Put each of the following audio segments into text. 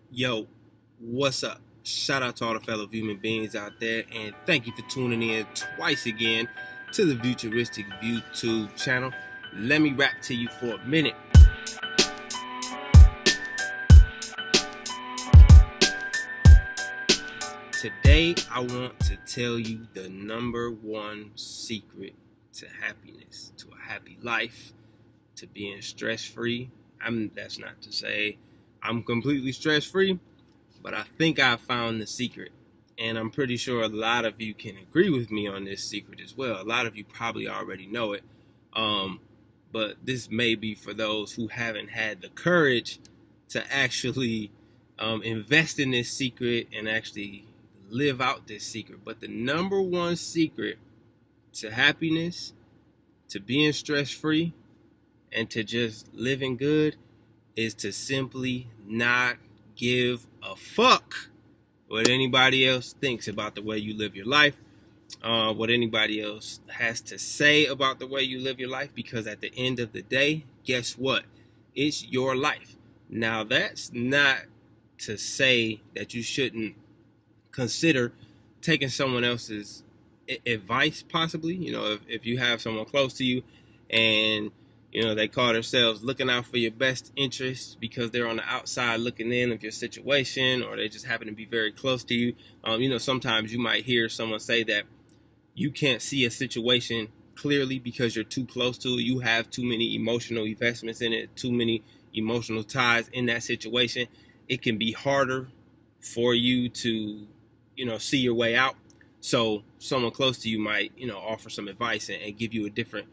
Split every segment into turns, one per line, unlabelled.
Yo, what's up? Shout out to all the fellow human beings out there, and thank you for tuning in twice again to the Viewturistic YouTube channel. Let me rap to you for a minute. Today, I want to tell you the number one secret to happiness, to a happy life, to being stress-free. That's not to say I'm completely stress-free, but I think I found the secret. And I'm pretty sure a lot of you can agree with me on this secret as well. A lot of you probably already know it. But this may be for those who haven't had the courage to actually invest in this secret and actually live out this secret. But the number one secret to happiness, to being stress-free, and to just living good is to simply not give a fuck what anybody else thinks about the way you live your life, what anybody else has to say about the way you live your life, because at the end of the day, guess what? It's your life. Now, that's not to say that you shouldn't consider taking someone else's advice, possibly. If you have someone close to you and they call themselves looking out for your best interests because they're on the outside looking in of your situation, or they just happen to be very close to you. Sometimes you might hear someone say that you can't see a situation clearly because you're too close to it. You have too many emotional investments in it, too many emotional ties in that situation. It can be harder for you to, see your way out. So someone close to you might, offer some advice and give you a different.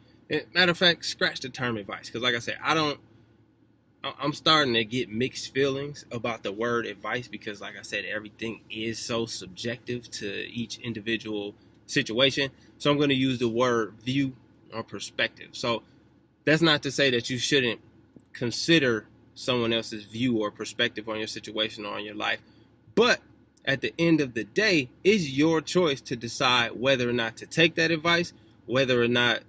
Matter of fact, scratch the term advice, because like I said, I'm starting to get mixed feelings about the word advice, because like I said, everything is so subjective to each individual situation. So I'm going to use the word view or perspective. So that's not to say that you shouldn't consider someone else's view or perspective on your situation or on your life, but at the end of the day, it's your choice to decide whether or not to take that advice, whether or not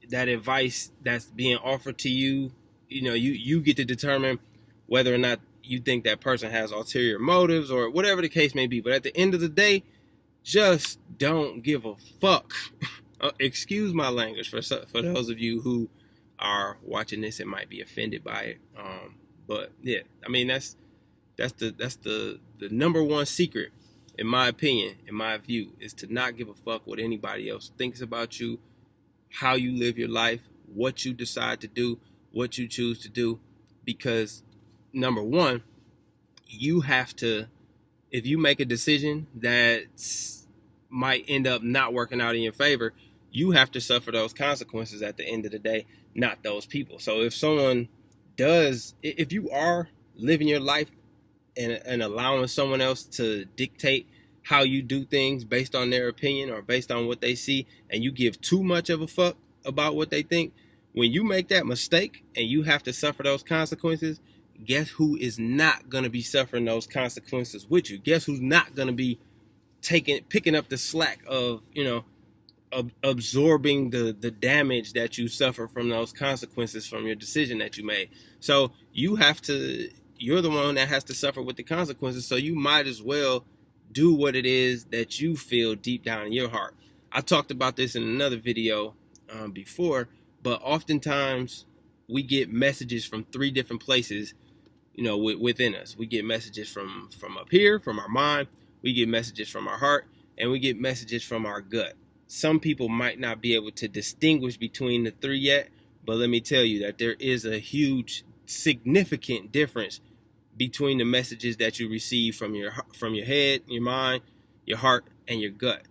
that advice that's being offered to you, you get to determine whether or not you think that person has ulterior motives or whatever the case may be. But at the end of the day, just don't give a fuck. Excuse my language for those of you who are watching this and might be offended by it. But yeah, I mean that's the number one secret, in my opinion, in my view, is to not give a fuck what anybody else thinks about you, how you live your life, what you decide to do, what you choose to do. Because number one, you have to, if you make a decision that might end up not working out in your favor, you have to suffer those consequences at the end of the day, not those people. So if you are living your life and allowing someone else to dictate how you do things based on their opinion or based on what they see, and you give too much of a fuck about what they think, when you make that mistake and you have to suffer those consequences, guess who is not going to be suffering those consequences with you? Guess who's not going to be picking up the slack of, absorbing the damage that you suffer from those consequences from your decision that you made? So you're the one that has to suffer with the consequences, so you might as well do what it is that you feel deep down in your heart. I talked about this in another video before, but oftentimes we get messages from three different places, within us. We get messages from up here, from our mind, we get messages from our heart, and we get messages from our gut. Some people might not be able to distinguish between the three yet, but let me tell you that there is a huge, significant difference between the messages that you receive from your head, your mind, your heart, and your gut.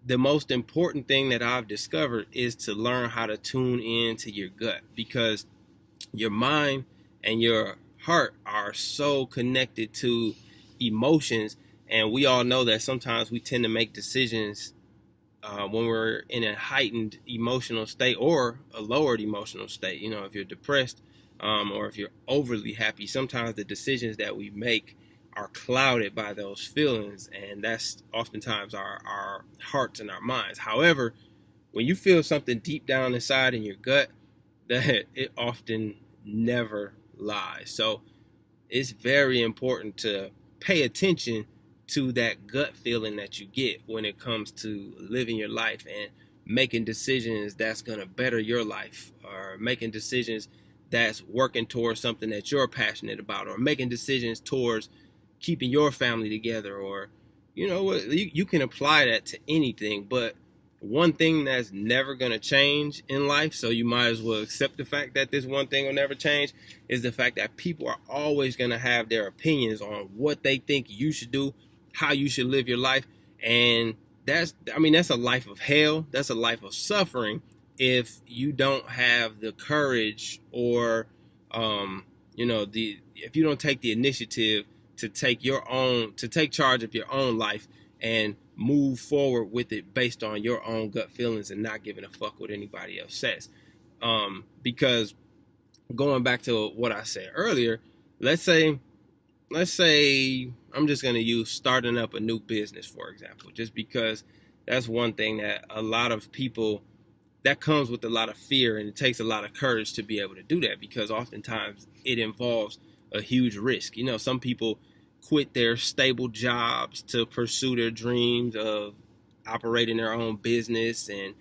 The most important thing that I've discovered is to learn how to tune in to your gut, because your mind and your heart are so connected to emotions, and we all know that sometimes we tend to make decisions when we're in a heightened emotional state or a lowered emotional state. If you're depressed, or if you're overly happy, sometimes the decisions that we make are clouded by those feelings, and that's oftentimes our hearts and our minds. However, when you feel something deep down inside in your gut, that it often never lies. So it's very important to pay attention to that gut feeling that you get when it comes to living your life and making decisions that's going to better your life, or making decisions that's working towards something that you're passionate about, or making decisions towards keeping your family together, or you can apply that to anything. But one thing that's never going to change in life, so you might as well accept the fact that this one thing will never change, is the fact that people are always going to have their opinions on what they think you should do, how you should live your life. And that's a life of hell. That's a life of suffering if you don't have the courage, or if you don't take the initiative to take charge of your own life and move forward with it based on your own gut feelings and not giving a fuck what anybody else says. Because going back to what I said earlier, let's say I'm just going to use starting up a new business, for example, just because that's one thing that a lot of people, that comes with a lot of fear, and it takes a lot of courage to be able to do that, because oftentimes it involves a huge risk. Some people quit their stable jobs to pursue their dreams of operating their own business, and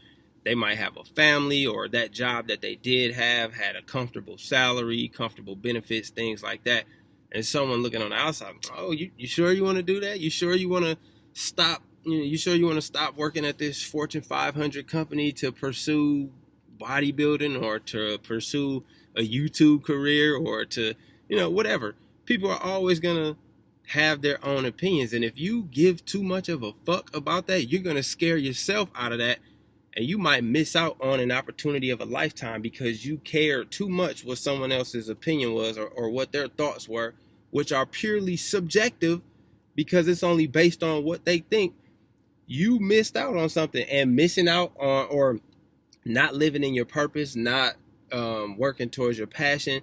they might have a family, or that job that they did have had a comfortable salary, comfortable benefits, things like that. And someone looking on the outside, oh, you sure you want to do that? You sure you want to stop? You sure you want to stop working at this Fortune 500 company to pursue bodybuilding, or to pursue a YouTube career, or to, whatever? People are always going to have their own opinions. And if you give too much of a fuck about that, you're going to scare yourself out of that. And you might miss out on an opportunity of a lifetime because you care too much what someone else's opinion was, or what their thoughts were, which are purely subjective because it's only based on what they think. You missed out on something, and missing out on, or not living in your purpose, not working towards your passion,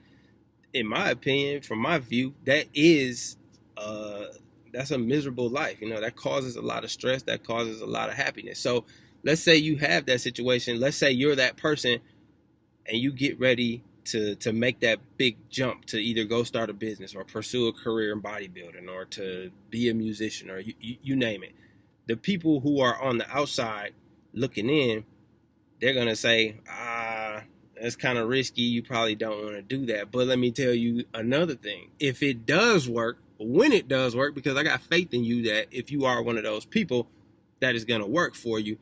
in my opinion, from my view, that's a miserable life. That causes a lot of stress, that causes a lot of happiness. So let's say you have that situation. Let's say you're that person and you get ready to make that big jump to either go start a business, or pursue a career in bodybuilding, or to be a musician, or you name it. The people who are on the outside looking in, they're going to say, that's kind of risky. You probably don't want to do that. But let me tell you another thing. If it does work, when it does work, because I got faith in you that if you are one of those people, that is going to work for you.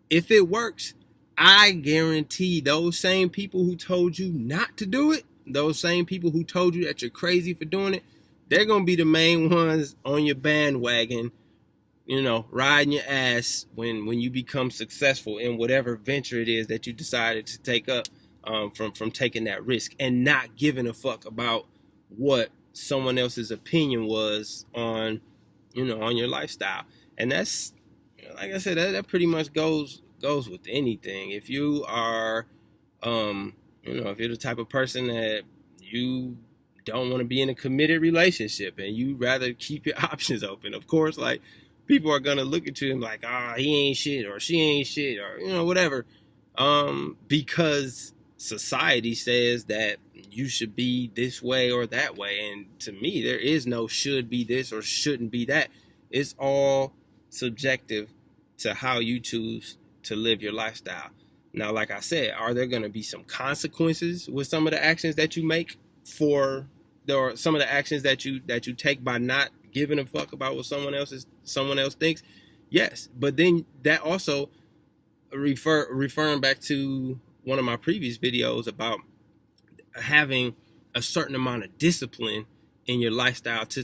If it works, I guarantee those same people who told you not to do it, those same people who told you that you're crazy for doing it, they're going to be the main ones on your bandwagon, riding your ass when you become successful in whatever venture it is that you decided to take up, from taking that risk and not giving a fuck about what someone else's opinion was on your lifestyle. And that's, like I said, that pretty much goes with anything. If you are, if you're the type of person that you don't want to be in a committed relationship and you rather keep your options open, of course, like, people are going to look at you and like, he ain't shit, or she ain't shit, or, whatever. Because society says that you should be this way or that way. And to me, there is no should be this or shouldn't be that. It's all subjective to how you choose to live your lifestyle. Now, like I said, are there going to be some consequences with some of the actions that you make, or some of the actions that you take by not giving a fuck about what someone else thinks? Yes. But then that also referring back to one of my previous videos about having a certain amount of discipline in your lifestyle to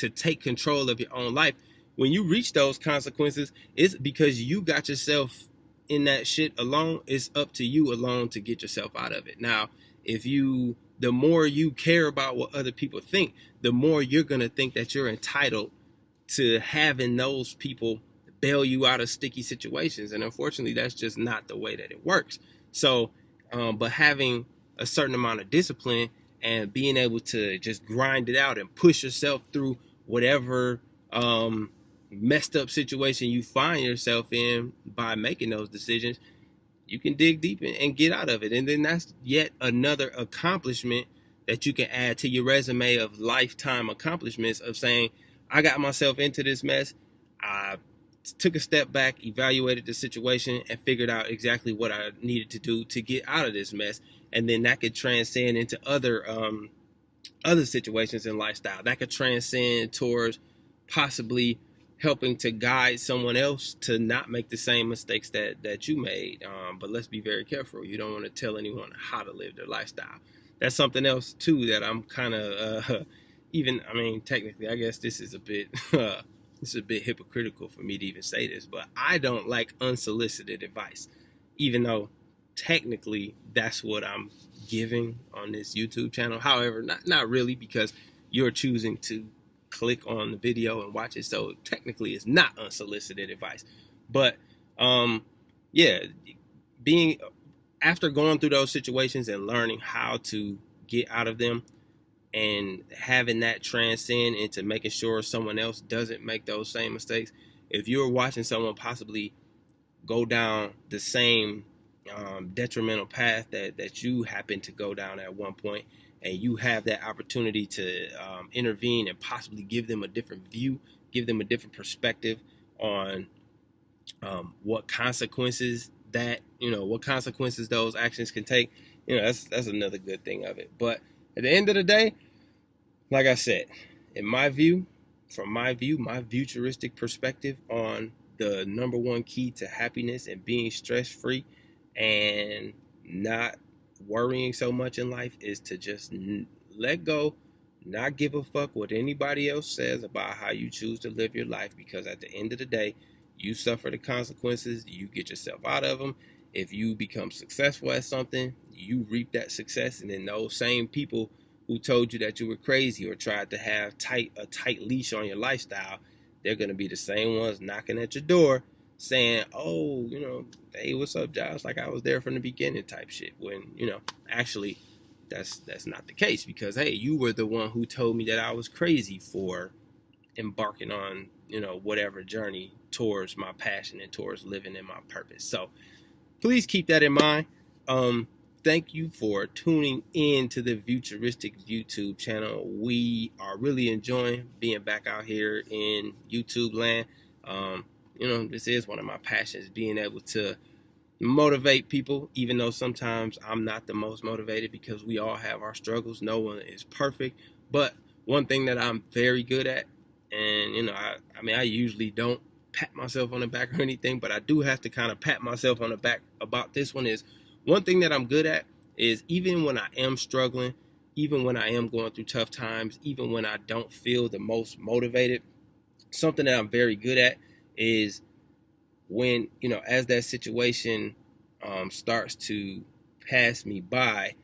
take control of your own life. When you reach those consequences, it's because you got yourself in that shit alone. It's up to you alone to get yourself out of it. Now, the more you care about what other people think, the more you're going to think that you're entitled to having those people bail you out of sticky situations. And unfortunately, that's just not the way that it works. So, but having a certain amount of discipline and being able to just grind it out and push yourself through whatever messed up situation you find yourself in by making those decisions, you can dig deep and get out of it. And then that's yet another accomplishment that you can add to your resume of lifetime accomplishments of saying, I got myself into this mess. I took a step back, evaluated the situation, and figured out exactly what I needed to do to get out of this mess. And then that could transcend into other situations in lifestyle. That could transcend towards possibly helping to guide someone else to not make the same mistakes that you made. But let's be very careful. You don't want to tell anyone how to live their lifestyle. That's something else too that I'm kind of technically, I guess this is a bit hypocritical for me to even say this, but I don't like unsolicited advice, even though technically that's what I'm giving on this YouTube channel. However, not really, because you're choosing to click on the video and watch it, so technically it's not unsolicited advice. But yeah, being after going through those situations and learning how to get out of them and having that transcend into making sure someone else doesn't make those same mistakes. If you're watching someone possibly go down the same detrimental path that you happen to go down at one point, and you have that opportunity to intervene and possibly give them a different view, give them a different perspective on what consequences those actions can take, that's another good thing of it. But at the end of the day, like I said, in my view, my Viewturistic perspective on the number one key to happiness and being stress-free and not worrying so much in life is to just let go, not give a fuck what anybody else says about how you choose to live your life, because at the end of the day, you suffer the consequences, you get yourself out of them. If you become successful at something, you reap that success, and then those same people who told you that you were crazy or tried to have a tight leash on your lifestyle, they're going to be the same ones knocking at your door saying, oh, hey, what's up, Josh? Like I was there from the beginning type shit. When, actually that's not the case, because, hey, you were the one who told me that I was crazy for embarking on, whatever journey towards my passion and towards living in my purpose. So please keep that in mind. Thank you for tuning in to the Viewturistic YouTube channel. We are really enjoying being back out here in YouTube land. This is one of my passions, being able to motivate people, even though sometimes I'm not the most motivated, because we all have our struggles. No one is perfect. But one thing that I'm very good at, and I usually don't pat myself on the back or anything, but I do have to kind of pat myself on the back about this one, is one thing that I'm good at is, even when I am struggling, even when I am going through tough times, even when I don't feel the most motivated, something that I'm very good at is when, as that situation starts to pass me by,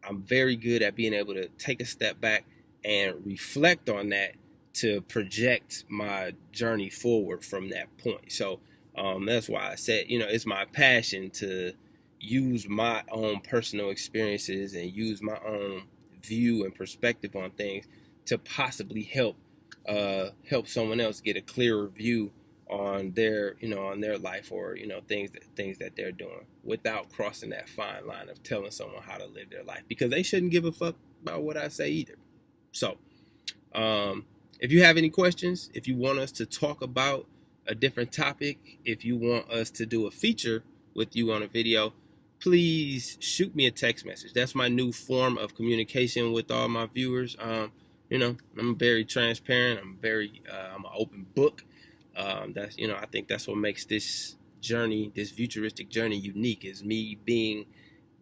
I'm very good at being able to take a step back and reflect on that to project my journey forward from that point. So that's why I said, it's my passion to use my own personal experiences and use my own view and perspective on things to possibly help someone else get a clearer view on their life, or things that they're doing, without crossing that fine line of telling someone how to live their life, because they shouldn't give a fuck about what I say either. So if you have any questions, if you want us to talk about a different topic, if you want us to do a feature with you on a video, please shoot me a text message. That's my new form of communication with all my viewers. I'm very transparent. I'm an open book. I think that's what makes this journey, this Viewturistic journey, unique, is me being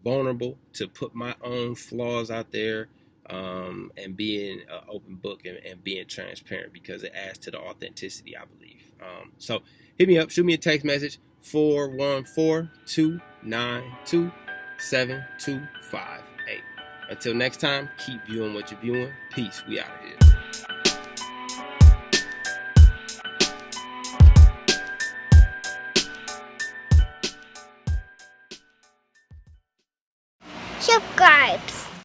vulnerable to put my own flaws out there, and being an open book and being transparent, because it adds to the authenticity, I believe. So hit me up, shoot me a text message, 414-292-7258. Until next time, keep viewing what you're viewing. Peace. We out of here.
Subscribe.